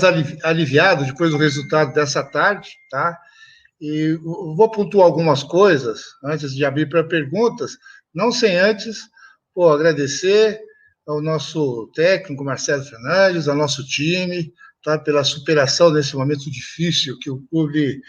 aliviado depois do resultado dessa tarde, tá? E vou pontuar algumas coisas antes de abrir para perguntas, não sem antes agradecer ao nosso técnico Marcelo Fernandes, ao nosso time, tá, pela superação desse momento difícil que o clube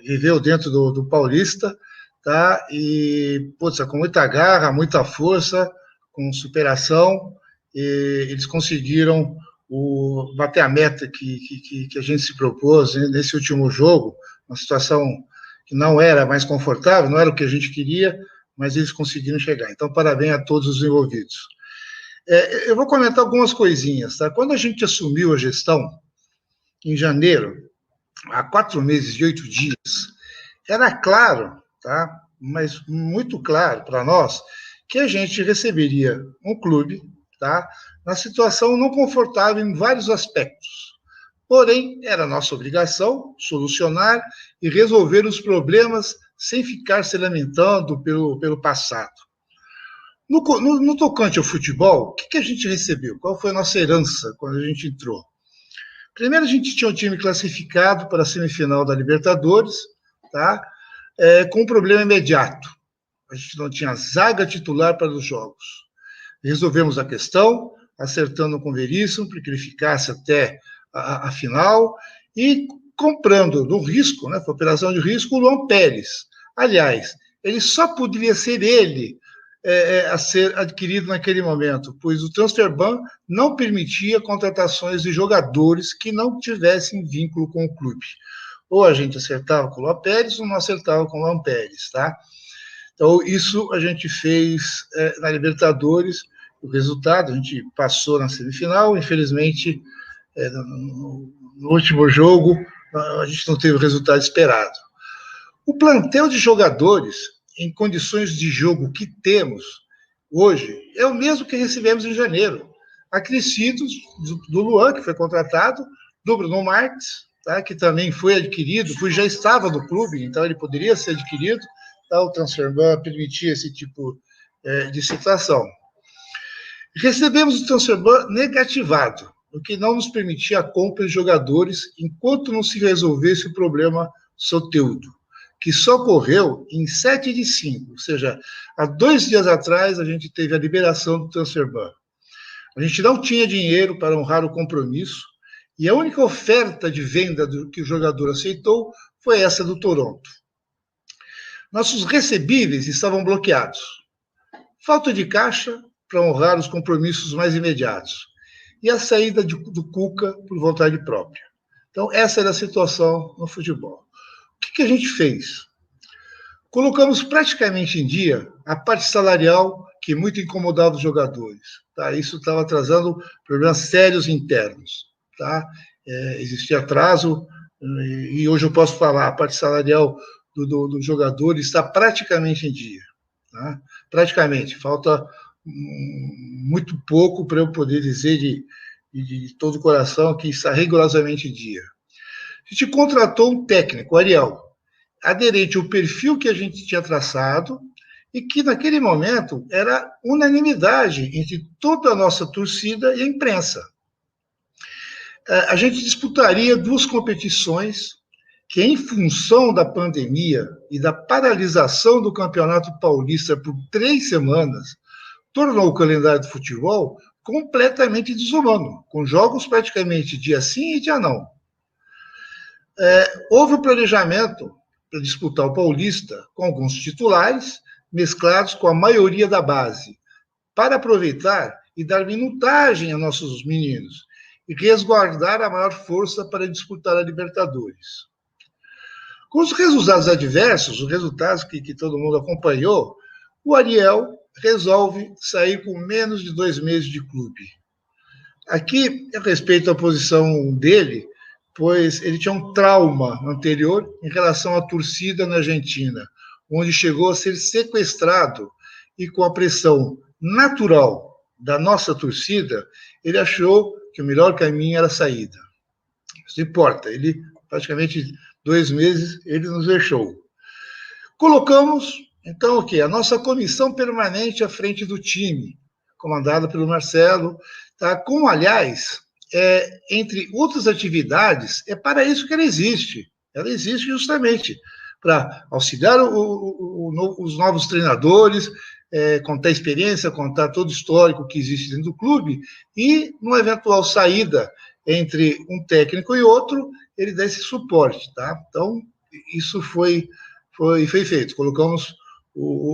viveu dentro do Paulista, tá? E com muita garra, muita força, com superação, e eles conseguiram bater a meta que a gente se propôs, né, nesse último jogo, uma situação que não era mais confortável, não era o que a gente queria, mas eles conseguiram chegar. Então, parabéns a todos os envolvidos. Eu vou comentar algumas coisinhas, tá? Quando a gente assumiu a gestão, em janeiro, há 4 meses e 8 dias, era claro, tá? Mas muito claro para nós, que a gente receberia um clube, tá, na situação não confortável em vários aspectos. Porém, era nossa obrigação solucionar e resolver os problemas sem ficar se lamentando pelo passado. No tocante ao futebol, o que a gente recebeu? Qual foi a nossa herança quando a gente entrou? Primeiro, a gente tinha um time classificado para a semifinal da Libertadores, tá? Com um problema imediato. A gente não tinha zaga titular para os jogos. Resolvemos a questão, acertando com o Veríssimo, para que ele ficasse até a final, e comprando no risco, né, foi operação de risco, o Luan Pérez. Aliás, ele só poderia ser ele a ser adquirido naquele momento, pois o Transferban não permitia contratações de jogadores que não tivessem vínculo com o clube. Ou a gente acertava com o Luan Pérez, ou não acertava com o Luan Pérez, tá? Então, isso a gente fez na Libertadores. O resultado, a gente passou na semifinal, infelizmente, no último jogo, a gente não teve o resultado esperado. O plantel de jogadores, em condições de jogo que temos hoje, é o mesmo que recebemos em janeiro. Acrescidos do Luan, que foi contratado, do Bruno Marques, tá, que também foi adquirido, pois já estava no clube, então ele poderia ser adquirido, tá, o Transferban permitia esse tipo de situação. Recebemos o Transferban negativado, o que não nos permitia a compra de jogadores enquanto não se resolvesse o problema Soteldo, que só ocorreu em 7/5, ou seja, há 2 dias atrás a gente teve a liberação do Transferban. A gente não tinha dinheiro para honrar o compromisso e a única oferta de venda que o jogador aceitou foi essa do Toronto. Nossos recebíveis estavam bloqueados. Falta de caixa para honrar os compromissos mais imediatos. E a saída do Cuca por vontade própria. Então, essa era a situação no futebol. O que a gente fez? Colocamos praticamente em dia a parte salarial que muito incomodava os jogadores. Tá? Isso estava trazendo problemas sérios internos. Tá? Existia atraso, e hoje eu posso falar, a parte salarial do jogador está praticamente em dia. Tá? Praticamente, falta muito pouco para eu poder dizer de todo o coração que está rigorosamente em dia. A gente contratou um técnico, o Ariel, aderente ao perfil que a gente tinha traçado e que, naquele momento, era unanimidade entre toda a nossa torcida e a imprensa. A gente disputaria 2 competições que, em função da pandemia e da paralisação do Campeonato Paulista por 3 semanas, tornou o calendário do futebol completamente desumano, com jogos praticamente dia sim e dia não. Houve um planejamento para disputar o Paulista com alguns titulares, mesclados com a maioria da base, para aproveitar e dar minutagem a nossos meninos e resguardar a maior força para disputar a Libertadores. Com os resultados adversos, os resultados que todo mundo acompanhou, o Ariel resolve sair com menos de 2 meses de clube. Aqui, eu respeito a posição dele, pois ele tinha um trauma anterior em relação à torcida na Argentina, onde chegou a ser sequestrado e, com a pressão natural da nossa torcida, ele achou que o melhor caminho era a saída. Isso não importa, ele praticamente 2 meses ele nos deixou. Colocamos, então, o quê? A nossa comissão permanente à frente do time, comandada pelo Marcelo, tá? Com, aliás, entre outras atividades, é para isso que ela existe. Ela existe justamente para auxiliar os novos treinadores, contar a experiência, contar todo o histórico que existe dentro do clube, e, numa eventual saída entre um técnico e outro, ele dá esse suporte, tá? Então, isso foi feito. Colocamos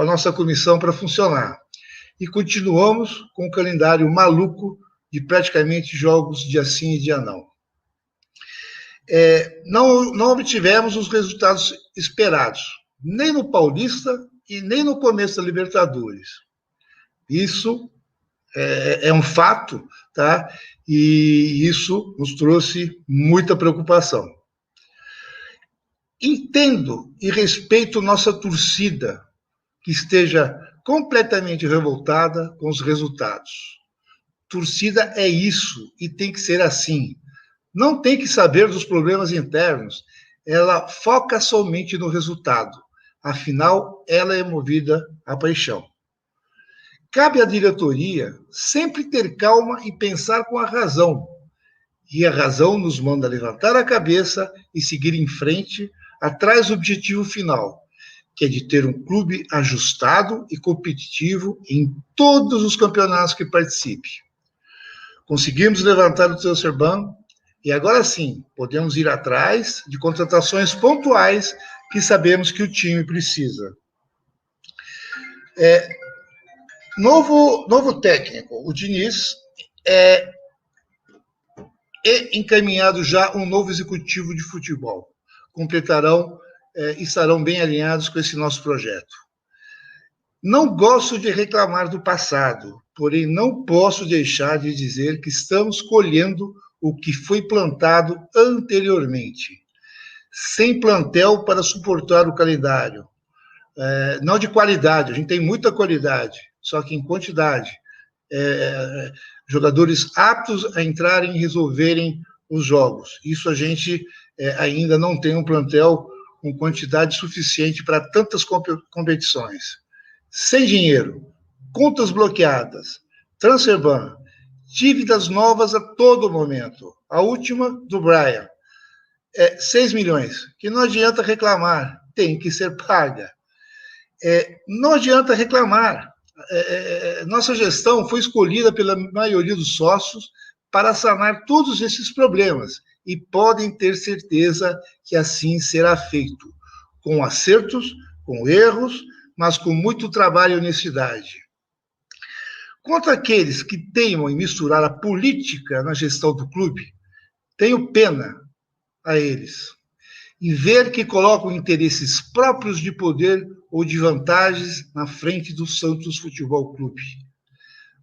a nossa comissão para funcionar. E continuamos com o calendário maluco de praticamente jogos dia sim e dia não. Não obtivemos os resultados esperados, nem no Paulista e nem no começo da Libertadores. Isso é um fato, tá? E isso nos trouxe muita preocupação. Entendo e respeito nossa torcida, que esteja completamente revoltada com os resultados. Torcida é isso, e tem que ser assim. Não tem que saber dos problemas internos, ela foca somente no resultado. Afinal, ela é movida à paixão. Cabe à diretoria sempre ter calma e pensar com a razão. E a razão nos manda levantar a cabeça e seguir em frente, atrás do objetivo final, que é de ter um clube ajustado e competitivo em todos os campeonatos que participe. Conseguimos levantar o Transferban e agora sim podemos ir atrás de contratações pontuais que sabemos que o time precisa. Novo técnico, o Diniz, encaminhado já um novo executivo de futebol. Completarão e estarão bem alinhados com esse nosso projeto. Não gosto de reclamar do passado, porém não posso deixar de dizer que estamos colhendo o que foi plantado anteriormente. Sem plantel para suportar o calendário. Não de qualidade, a gente tem muita qualidade, só que em quantidade. Jogadores aptos a entrarem e resolverem os jogos. Isso a gente ainda não tem um plantel com quantidade suficiente para tantas competições. Sem dinheiro, contas bloqueadas, transferban, dívidas novas a todo momento. A última do Brian, 6 milhões, que não adianta reclamar, tem que ser paga. Não adianta reclamar. Nossa gestão foi escolhida pela maioria dos sócios para sanar todos esses problemas e podem ter certeza que assim será feito, com acertos, com erros, mas com muito trabalho e honestidade. Quanto àqueles que teimam em misturar a política na gestão do clube, tenho pena a eles, em ver que colocam interesses próprios de poder ou de vantagens na frente do Santos Futebol Clube.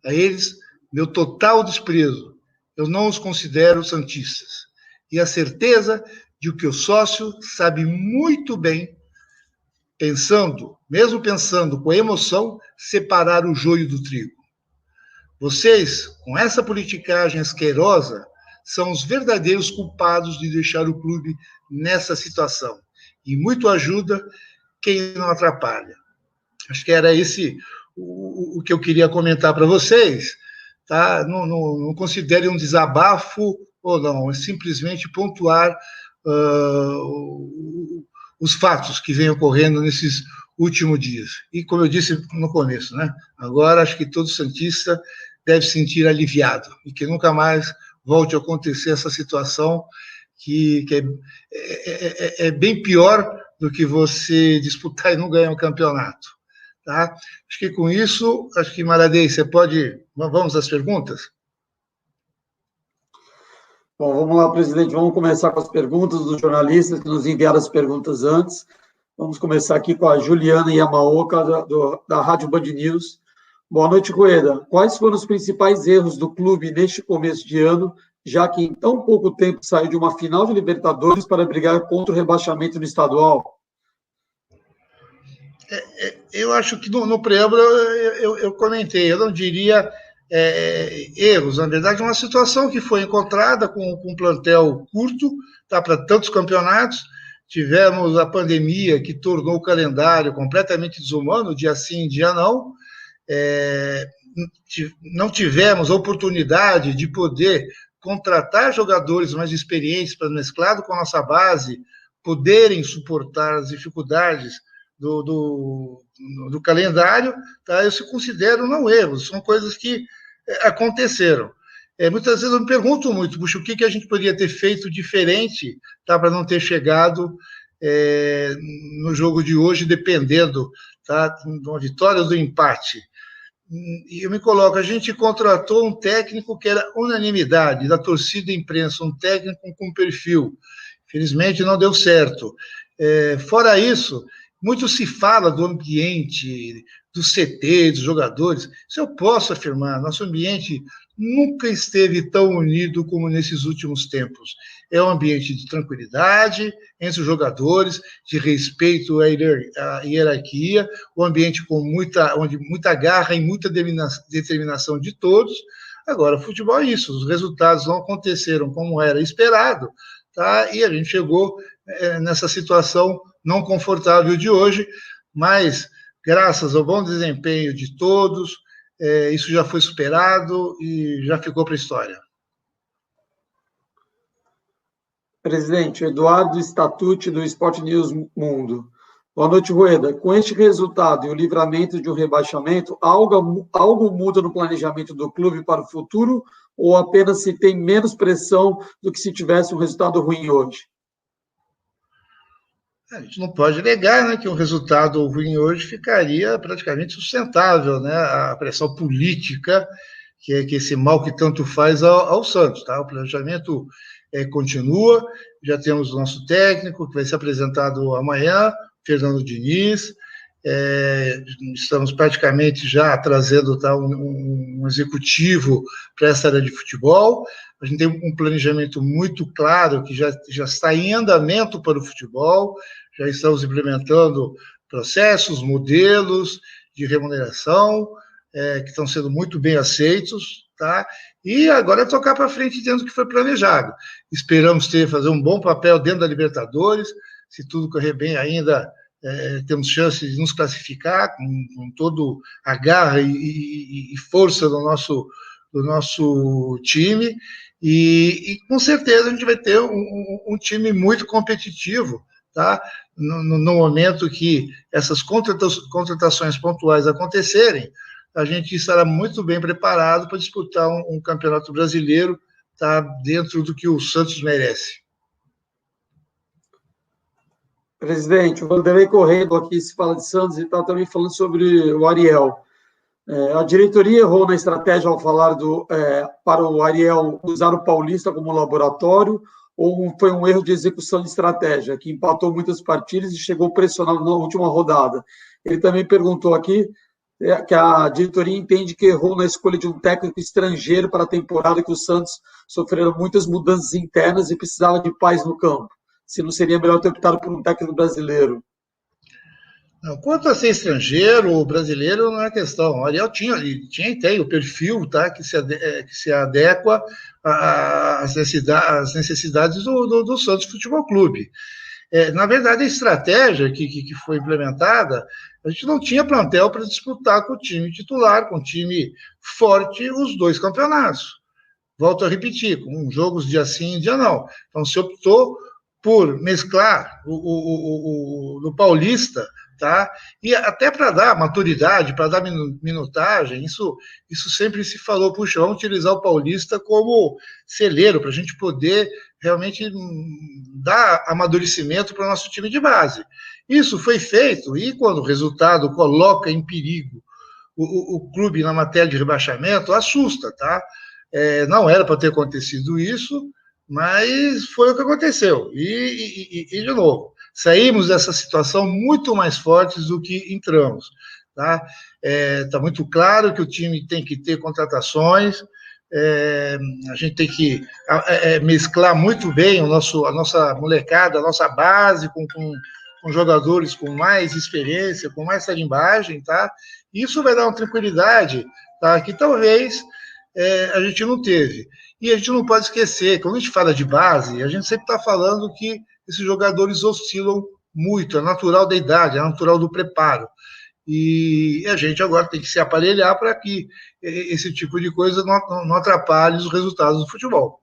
A eles, meu total desprezo. Eu não os considero santistas. E a certeza de que o sócio sabe muito bem, mesmo pensando com emoção, separar o joio do trigo. Vocês, com essa politicagem asquerosa, são os verdadeiros culpados de deixar o clube nessa situação. E muito ajuda quem não atrapalha. Acho que era esse o que eu queria comentar para vocês. Tá? Não considere um desabafo ou não, é simplesmente pontuar os fatos que vêm ocorrendo nesses últimos dias. E, como eu disse no começo, né? Agora acho que todo santista deve se sentir aliviado e que nunca mais volte a acontecer essa situação que é bem pior do que você disputar e não ganhar um campeonato. Tá? Acho que com isso, Maradei, você pode... Vamos às perguntas? Bom, vamos lá, presidente. Vamos começar com as perguntas dos jornalistas que nos enviaram as perguntas antes. Vamos começar aqui com a Juliana Yamaoka, da Rádio Band News. Boa noite, Rueda. Quais foram os principais erros do clube neste começo de ano, já que em tão pouco tempo saiu de uma final de Libertadores para brigar contra o rebaixamento no estadual? Eu acho que no preâmbulo eu comentei, eu não diria erros, na verdade, é uma situação que foi encontrada com um plantel curto, tá, para tantos campeonatos. Tivemos a pandemia que tornou o calendário completamente desumano, dia sim, dia não. Não tivemos a oportunidade de poder contratar jogadores mais experientes para, mesclado com a nossa base, poderem suportar as dificuldades do calendário, tá? Eu se considero não erros, são coisas que aconteceram. Muitas vezes eu me pergunto muito, puxa, o que a gente poderia ter feito diferente, tá, para não ter chegado no jogo de hoje, dependendo, tá, de uma vitória ou do empate. E eu me coloco, a gente contratou um técnico que era unanimidade da torcida e imprensa, um técnico com perfil. Felizmente não deu certo. Fora isso, muito se fala do ambiente, do CT, dos jogadores. Isso eu posso afirmar, nosso ambiente nunca esteve tão unido como nesses últimos tempos. É um ambiente de tranquilidade entre os jogadores, de respeito à hierarquia, um ambiente onde muita garra e muita determinação de todos. Agora, futebol é isso, os resultados não aconteceram como era esperado, tá? E a gente chegou nessa situação não confortável de hoje, mas graças ao bom desempenho de todos, isso já foi superado e já ficou para a história. Presidente, Eduardo Statucci, do Sport News Mundo. Boa noite, Rueda. Com este resultado e o livramento de um rebaixamento, algo muda no planejamento do clube para o futuro ou apenas se tem menos pressão do que se tivesse um resultado ruim hoje? A gente não pode negar, né, que um resultado ruim hoje ficaria praticamente sustentável, né, a pressão política, que é esse mal que tanto faz ao Santos. Tá? O planejamento continua, já temos o nosso técnico, que vai ser apresentado amanhã, Fernando Diniz, estamos praticamente já trazendo, tá, um executivo para essa área de futebol. A gente tem um planejamento muito claro que já está em andamento para o futebol, já estamos implementando processos, modelos de remuneração, que estão sendo muito bem aceitos, tá? E agora é tocar para frente dentro do que foi planejado. Esperamos fazer um bom papel dentro da Libertadores, se tudo correr bem ainda, temos chance de nos classificar com todo a garra e força do nosso time, e com certeza a gente vai ter um time muito competitivo, tá? No momento que essas contratações pontuais acontecerem, a gente estará muito bem preparado para disputar um campeonato brasileiro, tá, dentro do que o Santos merece. Presidente, o Vanderlei Corrêa aqui se fala de Santos e está também falando sobre o Ariel. A diretoria errou na estratégia ao falar para o Ariel usar o Paulista como laboratório, ou foi um erro de execução de estratégia, que empatou muitas partidas e chegou pressionado na última rodada? Ele também perguntou aqui que a diretoria entende que errou na escolha de um técnico estrangeiro para a temporada, que o Santos sofreram muitas mudanças internas e precisava de paz no campo. Se não seria melhor ter optado por um técnico brasileiro? Não, quanto a ser estrangeiro ou brasileiro, não é questão. O Ariel tinha e tem o perfil, tá, que se adequa às necessidades do Santos Futebol Clube. Na verdade, a estratégia que foi implementada, a gente não tinha plantel para disputar com o time titular, com o time forte, os dois campeonatos. Volto a repetir, com jogos dia sim e dia não. Então, se optou por mesclar no Paulista, tá? E até para dar maturidade, para dar minutagem, isso sempre se falou, puxa, vamos utilizar o Paulista como celeiro, para a gente poder realmente dar amadurecimento para o nosso time de base. Isso foi feito, e quando o resultado coloca em perigo o clube na matéria de rebaixamento, assusta, tá? Não era para ter acontecido isso, mas foi o que aconteceu. E de novo, saímos dessa situação muito mais fortes do que entramos. Tá? Tá muito claro que o time tem que ter contratações, a gente tem que mesclar muito bem a nossa molecada, a nossa base com jogadores com mais experiência, com mais tarimbagem, tá? Isso vai dar uma tranquilidade, tá? Que talvez a gente não teve. E a gente não pode esquecer, quando a gente fala de base, a gente sempre está falando que esses jogadores oscilam muito, é natural da idade, é natural do preparo. E a gente agora tem que se aparelhar para que esse tipo de coisa não atrapalhe os resultados do futebol.